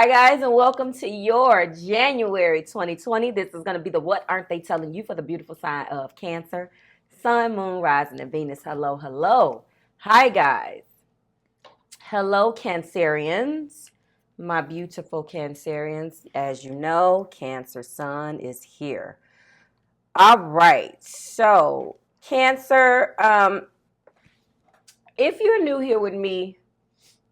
Hi, guys, and welcome to your January 2020. This is going to be the What Aren't They Telling You for the beautiful sign of Cancer, Sun, Moon, Rising, and Venus. Hello, hello. Hi, guys. Hello, Cancerians. My beautiful Cancerians. As you know, Cancer Sun is here. All right. So, Cancer, if you're new here with me,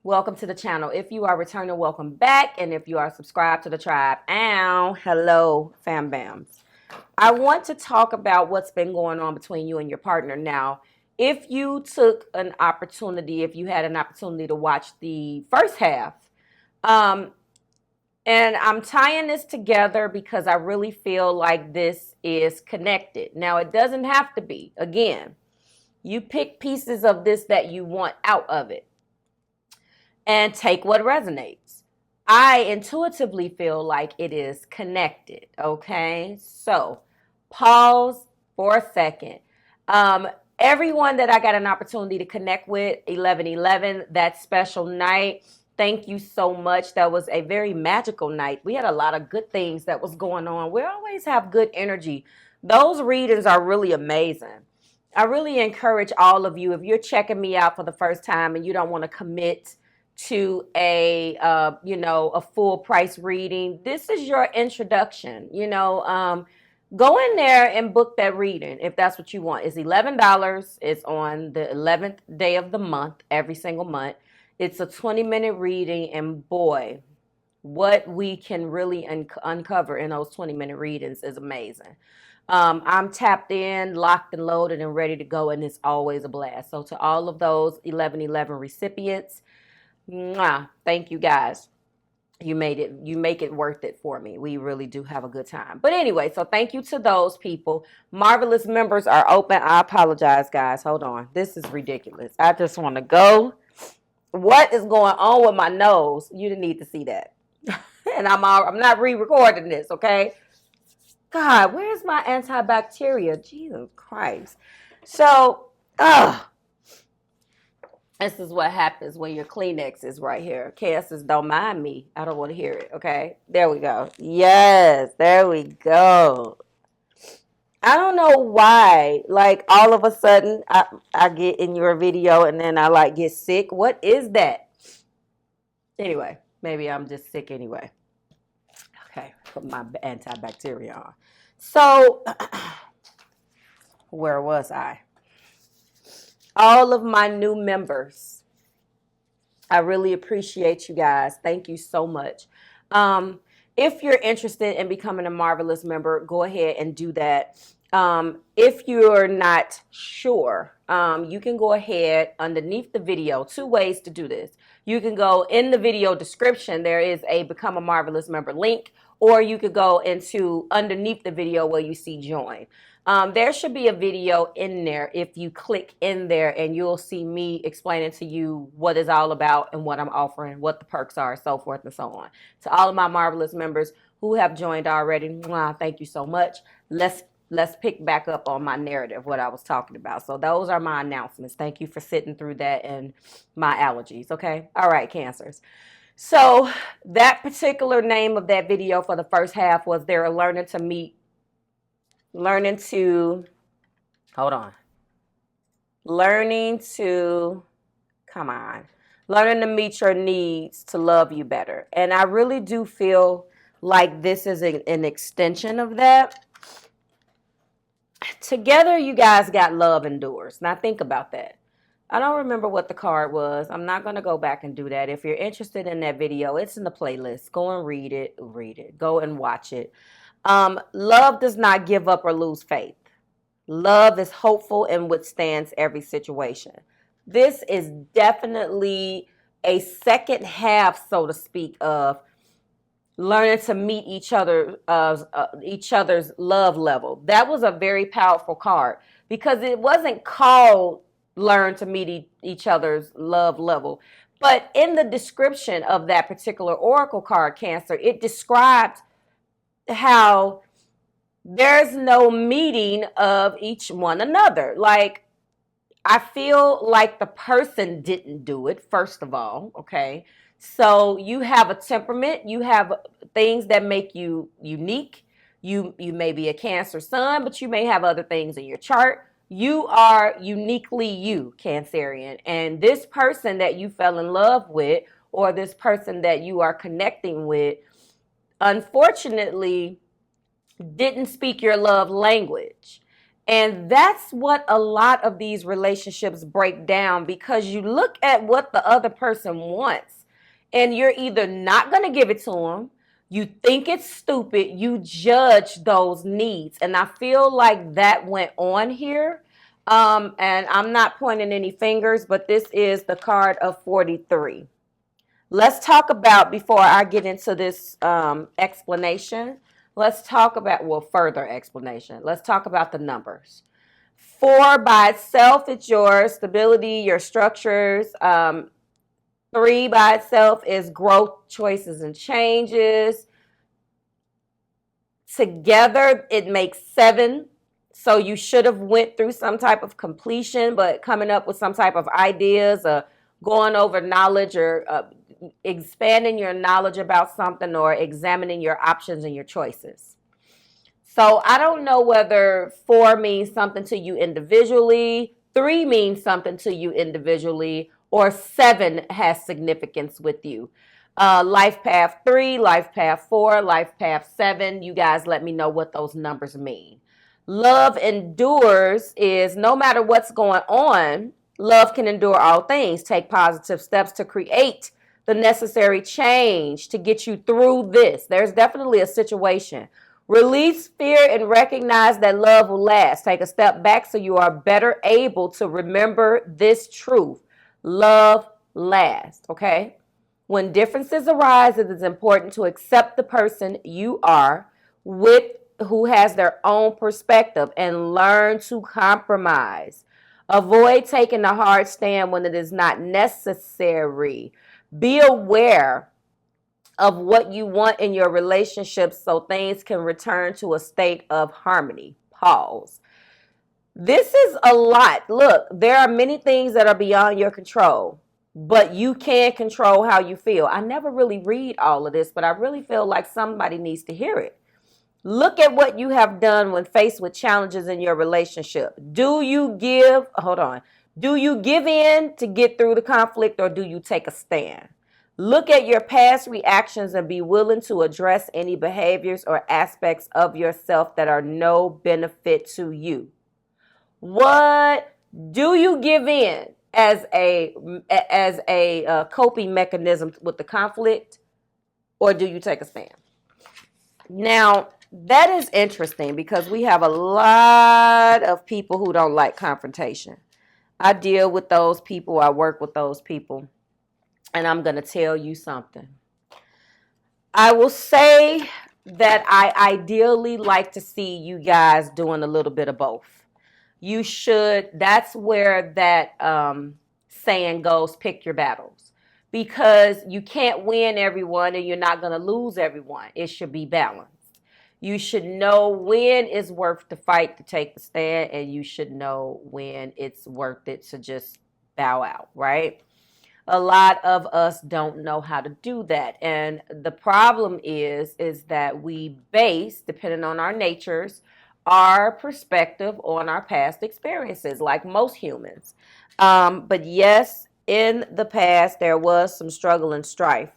welcome to the channel. If you are returning, welcome back. And if you are subscribed to the tribe, hello, fam bams. I want to talk about what's been going on between you and your partner. Now, if you took an opportunity, if you had an opportunity to watch the first half, and I'm tying this together because I really feel like this is connected. Now, it doesn't have to be. Again, you pick pieces of this that you want out of it and take what resonates. I intuitively feel like it is connected, okay? So pause for a second. Everyone that I got an opportunity to connect with, 11/11, that special night, thank you so much. That was a very magical night. We had a lot of good things that was going on. We always have good energy. Those readings are really amazing. I really encourage all of you, if you're checking me out for the first time and you don't want to commit to a full price reading, this is your introduction. Go in there and book that reading if that's what you want. It's $11. It's on the 11th day of the month, every single month. It's a 20-minute reading, and boy, what we can really uncover in those 20-minute readings is amazing. I'm tapped in, locked and loaded, and ready to go, and it's always a blast. So to all of those 11/11 recipients, mwah, thank you guys. You make it worth it for me. We really do have a good time. But anyway, so thank you to those people. Marvelous members are open. I apologize, guys. Hold on. This is ridiculous. I just want to go. What is going on with my nose? You didn't need to see that. And I'm not re-recording this, okay? God, where's my antibacteria? Jesus Christ. So, this is what happens when your Kleenex is right here. Cancers, don't mind me. I don't want to hear it, okay? There we go. Yes, there we go. I don't know why, like, all of a sudden, I get in your video and then I, get sick. What is that? Anyway, maybe I'm just sick anyway. Okay, put my antibacterial on. So, where was I? All of my new members, I really appreciate you guys. Thank you so much. If you're interested in becoming a Marvelous member, go ahead and do that. If you're not sure, you can go ahead underneath the video. Two ways to do this. You can go in the video description. There is a Become a Marvelous member link, or you could go into underneath the video where you see join. There should be a video in there if you click in there, and you'll see me explaining to you what it's all about and what I'm offering, what the perks are, so forth and so on. To all of my Marvelous members who have joined already, mwah, thank you so much. Let's pick back up on my narrative, what I was talking about. So those are my announcements. Thank you for sitting through that and my allergies, okay? All right, Cancers. So that particular name of that video for the first half was They're Learning to Meet, learning to meet your needs to love you better. And I really do feel like this is an extension of that. Together, you guys got love endures. Now think about that. I don't remember what the card was. I'm not going to go back and do that. If you're interested in that video, it's in the playlist. Go and read it. Go and watch it. Love does not give up or lose faith. Love is hopeful and withstands every situation. This is definitely a second half, so to speak, of learning to meet each other's love level. That was a very powerful card because it wasn't called Learn to Meet Each Other's Love Level. But in the description of that particular oracle card, Cancer, it described how there's no meeting of each one another. Like, I feel like the person didn't do it, first of all, okay? So you have a temperament, you have things that make you unique. You may be a Cancer sun, but you may have other things in your chart. You are uniquely you, Cancerian. And this person that you fell in love with, or this person that you are connecting with, unfortunately, didn't speak your love language. And that's what a lot of these relationships break down, because you look at what the other person wants and you're either not going to give it to them, you think it's stupid, you judge those needs. And I feel like that went on here. And I'm not pointing any fingers, but this is the card of 43. Let's talk about, before I get into this explanation, let's talk about, well, further explanation. Let's talk about the numbers. 4 by itself, it's your stability, your structures. 3 by itself is growth, choices, and changes. Together, it makes 7. So you should have went through some type of completion, but coming up with some type of ideas, going over knowledge, or expanding your knowledge about something, or examining your options and your choices. So I don't know whether 4 means something to you individually, 3 means something to you individually, or 7 has significance with you. Life path 3, life path 4, life path 7. You guys let me know what those numbers mean. Love endures is no matter what's going on, love can endure all things. Take positive steps to create the necessary change to get you through this. There's definitely a situation. Release fear and recognize that love will last. Take a step back so you are better able to remember this truth. Love lasts, okay? When differences arise, it is important to accept the person you are with, who has their own perspective, and learn to compromise. Avoid taking a hard stand when it is not necessary. Be aware of what you want in your relationships so things can return to a state of harmony. Pause. This is a lot. Look, there are many things that are beyond your control, but you can control how you feel. I never really read all of this, but I really feel like somebody needs to hear it. Look at what you have done when faced with challenges in your relationship. Do you give in to get through the conflict, or do you take a stand? Look at your past reactions and be willing to address any behaviors or aspects of yourself that are no benefit to you. What do you give in as a coping mechanism with the conflict, or do you take a stand? Now, that is interesting because we have a lot of people who don't like confrontation. I deal with those people. I work with those people. And I'm going to tell you something. I will say that I ideally like to see you guys doing a little bit of both. You should. That's where that saying goes, pick your battles. Because you can't win everyone and you're not going to lose everyone. It should be balanced. You should know when it's worth the fight to take the stand, and you should know when it's worth it to just bow out, right? A lot of us don't know how to do that. And the problem is that we base, depending on our natures, our perspective on our past experiences, like most humans. But yes, in the past, there was some struggle and strife.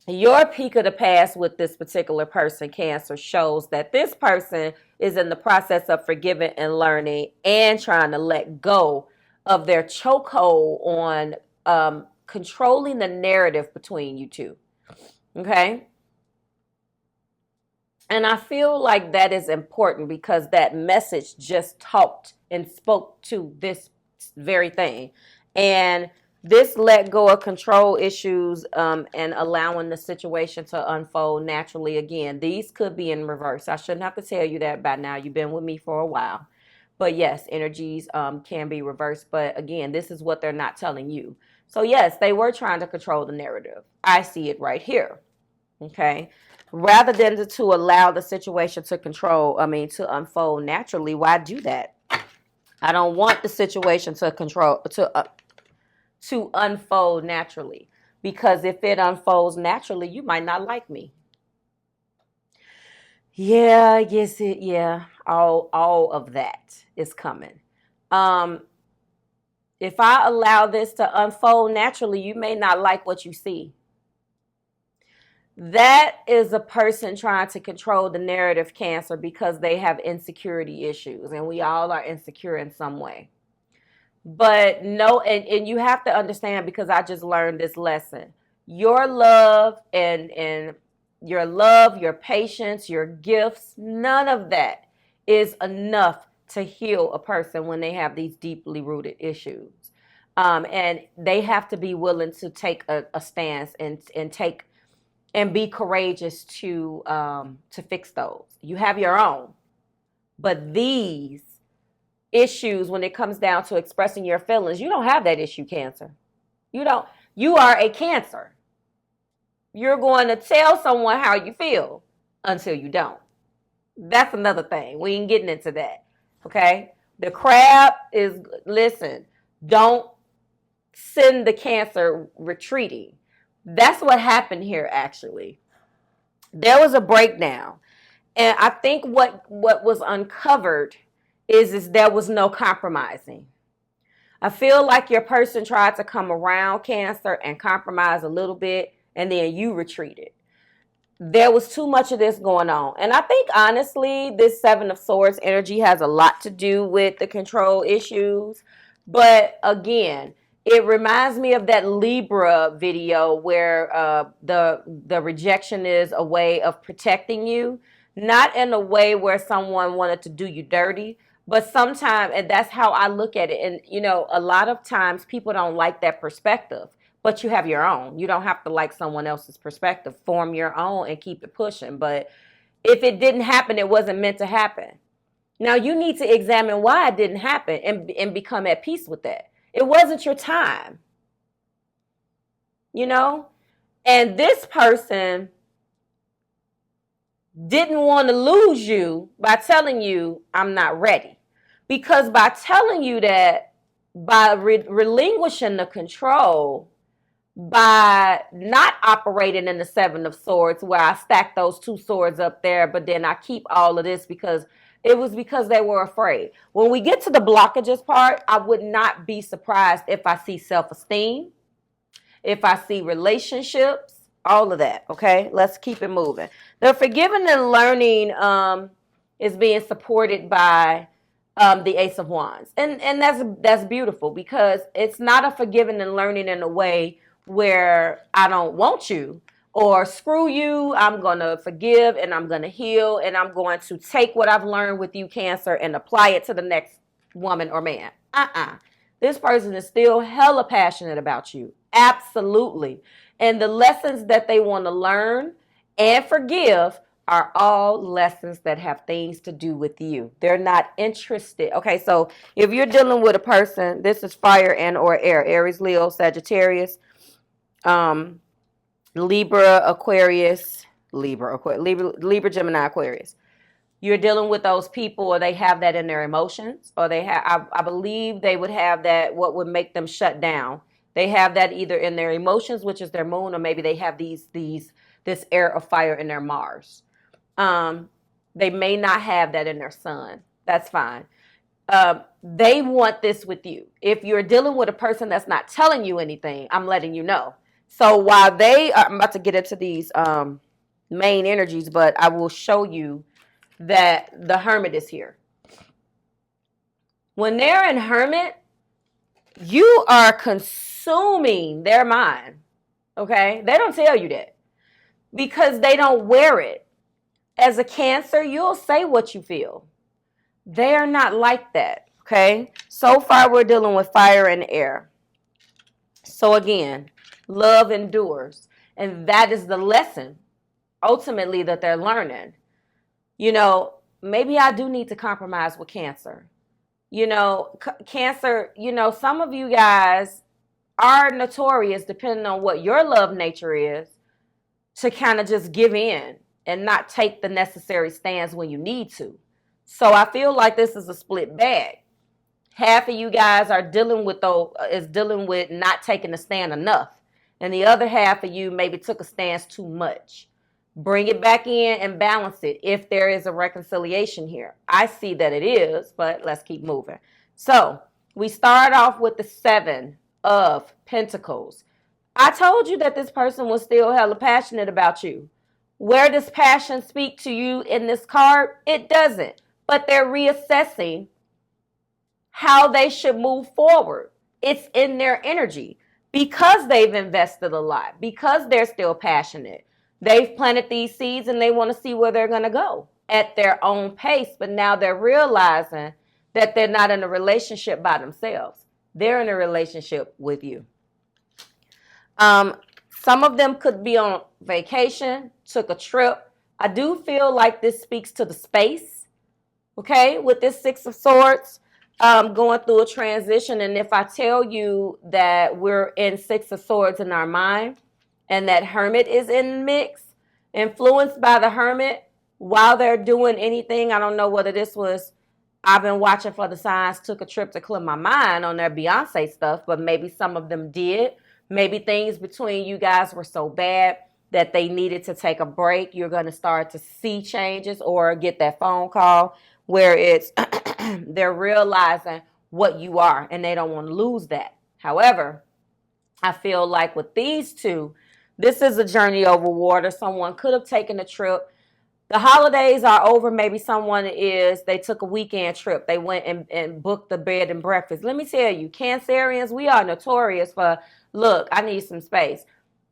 Your peak of the past with this particular person, Cancer, shows that this person is in the process of forgiving and learning and trying to let go of their chokehold on controlling the narrative between you two. Okay? And I feel like that is important because that message just talked and spoke to this very thing. And this let go of control issues and allowing the situation to unfold naturally again. These could be in reverse. I shouldn't have to tell you that by now. You've been with me for a while. But yes, energies can be reversed. But again, this is what they're not telling you. So yes, they were trying to control the narrative. I see it right here. Okay. Rather than to allow the situation to unfold naturally, why do that? I don't want the situation to unfold naturally. because if it unfolds naturally, you might not like me. Yeah, yes, all of that is coming. If I allow this to unfold naturally, you may not like what you see. That is a person trying to control the narrative, Cancer, because they have insecurity issues, and we all are insecure in some way. But no, and you have to understand, because I just learned this lesson. Your love and your love, your patience, your gifts, none of that is enough to heal a person when they have these deeply rooted issues. And they have to be willing to take a stance and take and be courageous to fix those. You have your own, but these issues, when it comes down to expressing your feelings, you don't have that issue, Cancer. You don't. You are a Cancer. You're going to tell someone how you feel until you don't. That's another thing. We ain't getting into that. Okay? The crab is, listen, don't send the Cancer retreating. That's what happened here, actually. There was a breakdown. And I think what was uncovered is there was no compromising. I feel like your person tried to come around, Cancer, and compromise a little bit, and then you retreated. There was too much of this going on. And I think, honestly, this Seven of Swords energy has a lot to do with the control issues. But again, it reminds me of that Libra video where the rejection is a way of protecting you, not in a way where someone wanted to do you dirty, but sometimes, and that's how I look at it. And, you know, a lot of times people don't like that perspective, but you have your own. You don't have to like someone else's perspective. Form your own and keep it pushing. But if it didn't happen, it wasn't meant to happen. Now you need to examine why it didn't happen and become at peace with that. It wasn't your time, you know? And this person didn't want to lose you by telling you, I'm not ready. Because by telling you that, by relinquishing the control, by not operating in the Seven of Swords, where I stack those two swords up there, but then I keep all of this because it was because they were afraid. When we get to the blockages part, I would not be surprised if I see self-esteem, if I see relationships, all of that. Okay, let's keep it moving. The forgiving and learning is being supported by the Ace of Wands, and that's beautiful, because it's not a forgiving and learning in a way where I don't want you, or screw you, I'm going to forgive and I'm going to heal and I'm going to take what I've learned with you, Cancer, and apply it to the next woman or man. This person is still hella passionate about you. Absolutely. And the lessons that they want to learn and forgive are all lessons that have things to do with you. They're not interested. Okay, so if you're dealing with a person, this is fire and or air, Aries, Leo, Sagittarius, Libra, Aquarius, Libra, Gemini, Aquarius. You're dealing with those people, or they have that in their emotions, or they have, I believe they would have that, what would make them shut down. They have that either in their emotions, which is their moon, or maybe they have this air of fire in their Mars. They may not have that in their sun. That's fine. They want this with you. If you're dealing with a person that's not telling you anything, I'm letting you know. So while I'm about to get into these main energies, but I will show you that the Hermit is here. When they're in Hermit, you are consuming their mind. Okay? They don't tell you that because they don't wear it. As a Cancer, you'll say what you feel. They are not like that. Okay? So far, we're dealing with fire and air. So again, love endures. And that is the lesson, ultimately, that they're learning. You know, maybe I do need to compromise with Cancer. You know, Cancer, you know, some of you guys are notorious, depending on what your love nature is, to kind of just give in and not take the necessary stands when you need to. So I feel like this is a split bag. Half of you guys are dealing with not taking a stand enough. and the other half of you maybe took a stance too much. Bring it back in and balance it if there is a reconciliation here. I see that it is, but let's keep moving. So we start off with the 7 of Pentacles. I told you that this person was still hella passionate about you. Where does passion speak to you in this card? It doesn't. But they're reassessing how they should move forward. It's in their energy because they've invested a lot, because they're still passionate. They've planted these seeds and they want to see where they're going to go at their own pace. But now they're realizing that they're not in a relationship by themselves. They're in a relationship with you. Some of them could be on vacation, took a trip. I do feel like this speaks to the space, okay, with this 6 of Swords, going through a transition. And if I tell you that we're in 6 of Swords in our mind and that Hermit is in the mix, influenced by the Hermit while they're doing anything, I don't know whether this was, I've been watching for the signs, took a trip to clear my mind on their Beyonce stuff, but maybe some of them did. Maybe things between you guys were so bad that they needed to take a break. You're going to start to see changes or get that phone call where it's they're realizing what you are and they don't want to lose that. However, I feel like with these two, this is a journey over water. Someone could have taken a trip. The holidays are over. Maybe they took a weekend trip. They went and booked the bed and breakfast. Let me tell you, Cancerians, we are notorious for, look, I need some space.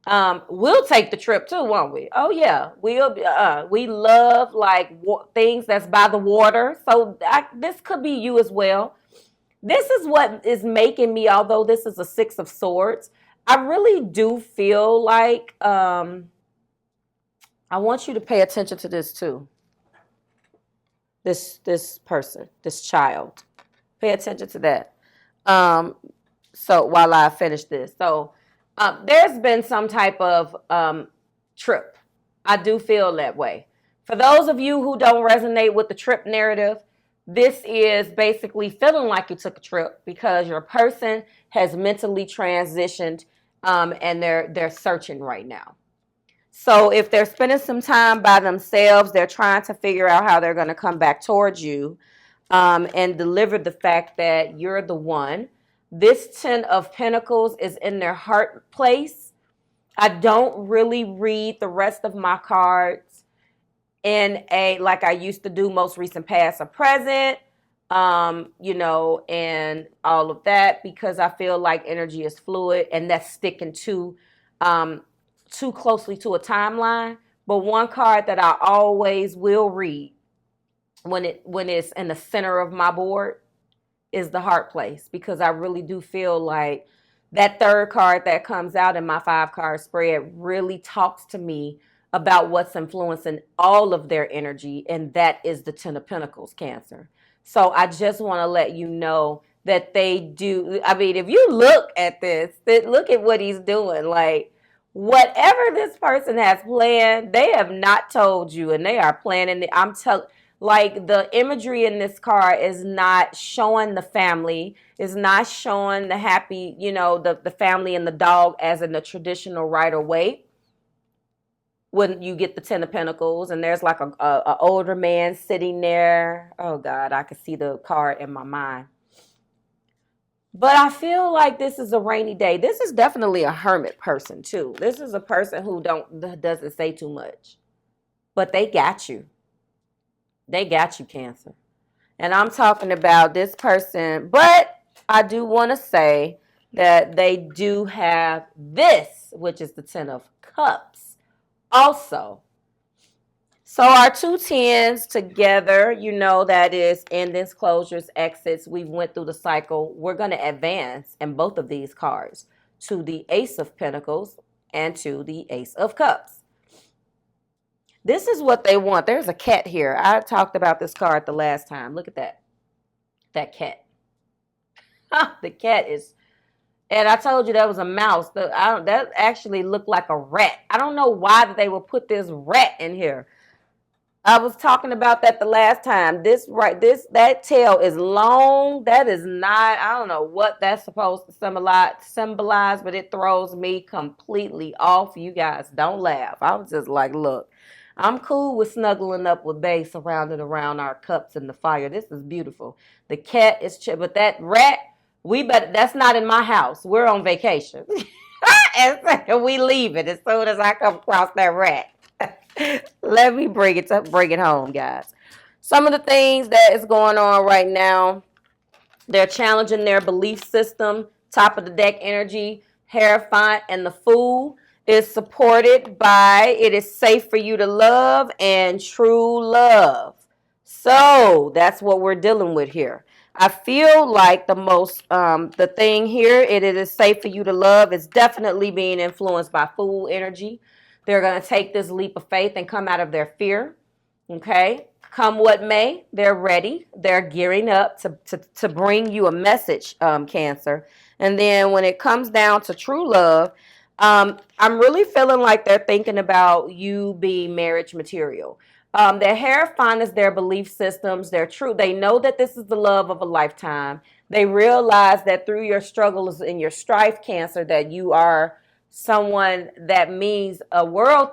We'll take the trip too, won't we? Oh yeah, we love like things that's by the water. So this could be you as well. This is what is making me, although this is a 6 of Swords, I really do feel like I want you to pay attention to this too. This person, this child. Pay attention to that. So while I finish this. So there's been some type of trip. I do feel that way. For those of you who don't resonate with the trip narrative, this is basically feeling like you took a trip because your person has mentally transitioned and they're searching right now. So if they're spending some time by themselves, they're trying to figure out how they're going to come back towards you and deliver the fact that you're the one. This 10 of Pentacles is in their heart place. I don't really read the rest of my cards in like I used to do, most recent, past, or present, and all of that, because I feel like energy is fluid and that's sticking too closely to a timeline. But one card that I always will read when it's in the center of my board is the heart place, because I really do feel like that 3rd card that comes out in my 5-card spread really talks to me about what's influencing all of their energy, and that is the 10 of Pentacles, Cancer. So I just want to let you know that they do. I mean, if you look at this, look at what he's doing. Like, whatever this person has planned, they have not told you, and they are planning it. Like, the imagery in this card is not showing the family, is not showing the happy, the family and the dog as in the traditional Rider-Waite. When you get the 10 of Pentacles and there's like a older man sitting there. Oh God, I can see the card in my mind. But I feel like this is a rainy day. This is definitely a hermit person too. This is a person who doesn't say too much. But they got you. They got you, Cancer. And I'm talking about this person. But I do want to say that they do have this, which is the 10 of Cups also. So our 2 10s together, that is endings, closures, exits. We went through the cycle. We're going to advance in both of these cards to the Ace of Pentacles and to the Ace of Cups. This is what they want. There's a cat here. I talked about this card the last time. Look at that. That cat. The cat is... And I told you that was a mouse. That actually looked like a rat. I don't know why they would put this rat in here. I was talking about that the last time. That tail is long. That is not, I don't know what that's supposed to symbolize, but it throws me completely off. You guys don't laugh. I was just like, look, I'm cool with snuggling up with Bay surrounded around our cups in the fire. This is beautiful. The cat is chill, but that rat, that's not in my house. We're on vacation. And we leave it as soon as I come across that rat. Let me bring it home, guys. Some of the things that is going on right now, they're challenging their belief system. Top of the deck energy, Hierophant, and the Fool is supported by it is safe for you to love and true love. So that's what we're dealing with here. I feel like the thing here, it is safe for you to love, is definitely being influenced by Fool energy. They're going to take this leap of faith and come out of their fear. Okay? Come what may, they're ready. They're gearing up to bring you a message, Cancer. And then when it comes down to true love, I'm really feeling like they're thinking about you being marriage material. Their Hierophant is their belief systems. They're true. They know that this is the love of a lifetime. They realize that through your struggles and your strife, Cancer, that you are someone that means the world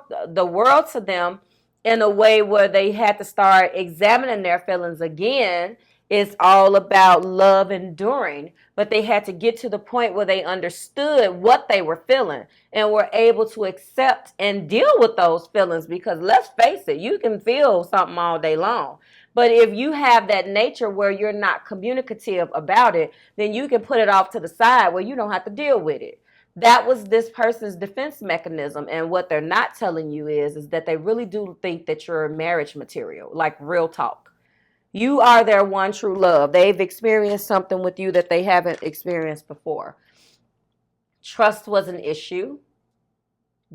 to them, in a way where they had to start examining their feelings again. It's all about love enduring, but they had to get to the point where they understood what they were feeling and were able to accept and deal with those feelings, because let's face it, you can feel something all day long. But if you have that nature where you're not communicative about it, then you can put it off to the side where you don't have to deal with it. That was this person's defense mechanism. And what they're not telling you is that they really do think that you're marriage material, like real talk. You are their one true love. They've experienced something with you that they haven't experienced before. Trust was an issue,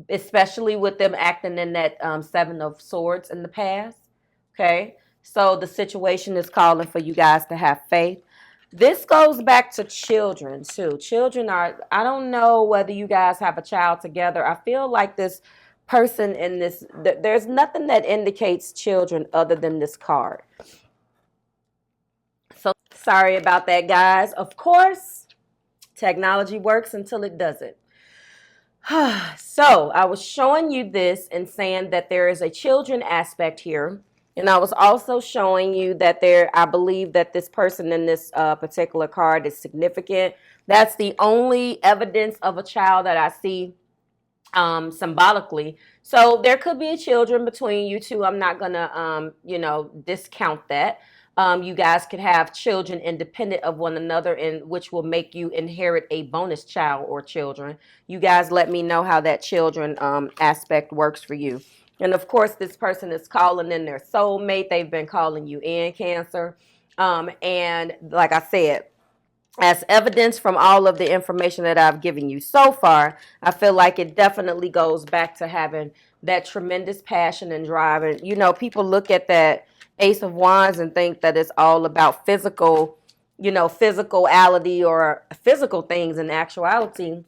especially with them acting in that Seven of Swords in the past. Okay. So the situation is calling for you guys to have faith. This goes back to children too. Children are, I don't know whether you guys have a child together. I feel like this person in this, there's nothing that indicates children other than this card. So sorry about that, guys. Of course, technology works until it doesn't. So I was showing you this and saying that there is a children aspect here. And I was also showing you that I believe that this person in this particular card is significant. That's the only evidence of a child that I see symbolically. So there could be children between you two. I'm not going to, discount that. You guys could have children independent of one another, which will make you inherit a bonus child or children. You guys let me know how that children aspect works for you. And of course, this person is calling in their soulmate. They've been calling you in, Cancer. And like I said, as evidence from all of the information that I've given you so far, I feel like it definitely goes back to having that tremendous passion and drive. And, people look at that Ace of Wands and think that it's all about physicality or physical things. In actuality,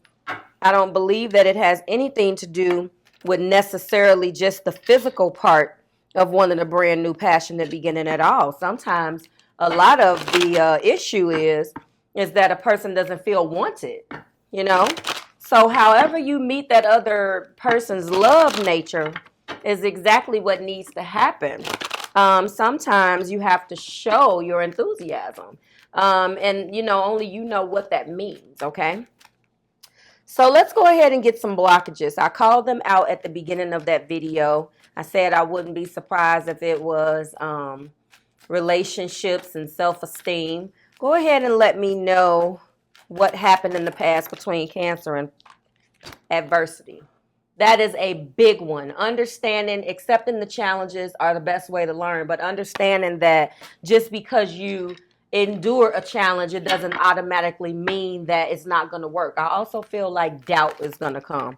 I don't believe that it has anything to do with necessarily just the physical part of wanting a brand new passionate beginning at all. Sometimes a lot of the issue is that a person doesn't feel wanted, So however you meet that other person's love nature is exactly what needs to happen. Sometimes you have to show your enthusiasm. And, only you know what that means, okay? So let's go ahead and get some blockages. I called them out at the beginning of that video. I said I wouldn't be surprised if it was relationships and self-esteem. Go ahead and let me know what happened in the past between Cancer and adversity. That is a big one. Understanding, accepting the challenges are the best way to learn, but understanding that just because you endure a challenge, it doesn't automatically mean that it's not going to work. I also feel like doubt is going to come.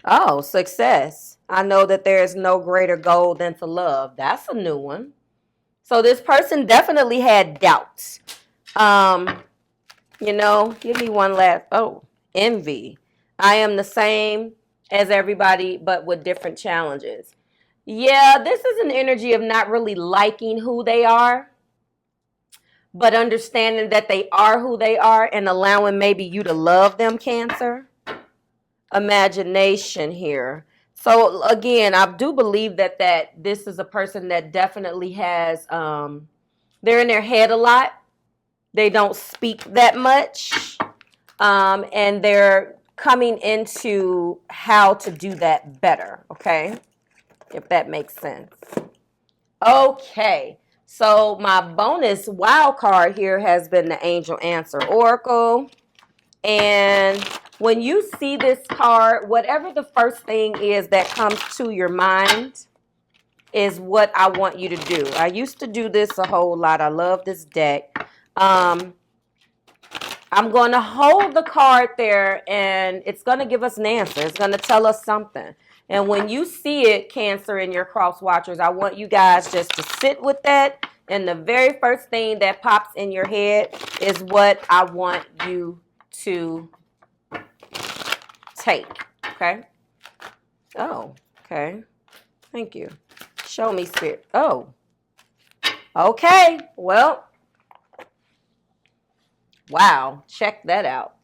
Oh, success. I know that there is no greater goal than to love. That's a new one. So this person definitely had doubts. Give me one last. Oh, envy. I am the same as everybody, but with different challenges. Yeah, this is an energy of not really liking who they are, but understanding that they are who they are and allowing maybe you to love them, Cancer. Imagination here. So again, I do believe that this is a person that definitely has they're in their head a lot. They don't speak that much. And they're coming into how to do that better, okay? If that makes sense. Okay. So my bonus wild card here has been the Angel Answer Oracle. And when you see this card, whatever the first thing is that comes to your mind is what I want you to do. I used to do this a whole lot. I love this deck. I'm going to hold the card there, and it's going to give us an answer. It's going to tell us something. And when you see it, Cancer, in your cross watchers, I want you guys just to sit with that. And the very first thing that pops in your head is what I want you to take. Okay? Oh, okay. Thank you. Show me, Spirit. Oh. Okay. Well. Wow. Check that out.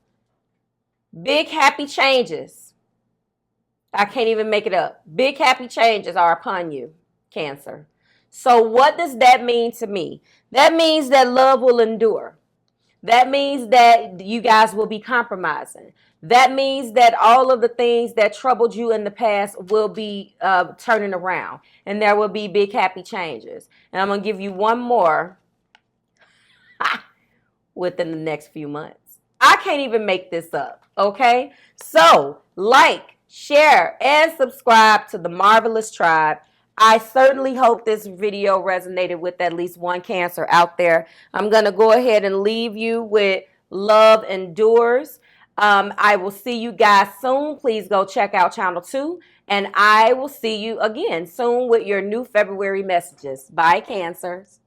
Big happy changes. I can't even make it up. Big happy changes are upon you, Cancer. So what does that mean to me? That means that love will endure. That means that you guys will be compromising. That means that all of the things that troubled you in the past will be turning around. And there will be big happy changes. And I'm going to give you one more within the next few months. I can't even make this up, okay? So, like, share, and subscribe to the Marvelous Tribe. I certainly hope this video resonated with at least one Cancer out there. I'm going to go ahead and leave you with love endures. I will see you guys soon. Please go check out channel 2. And I will see you again soon with your new February messages. Bye, Cancers.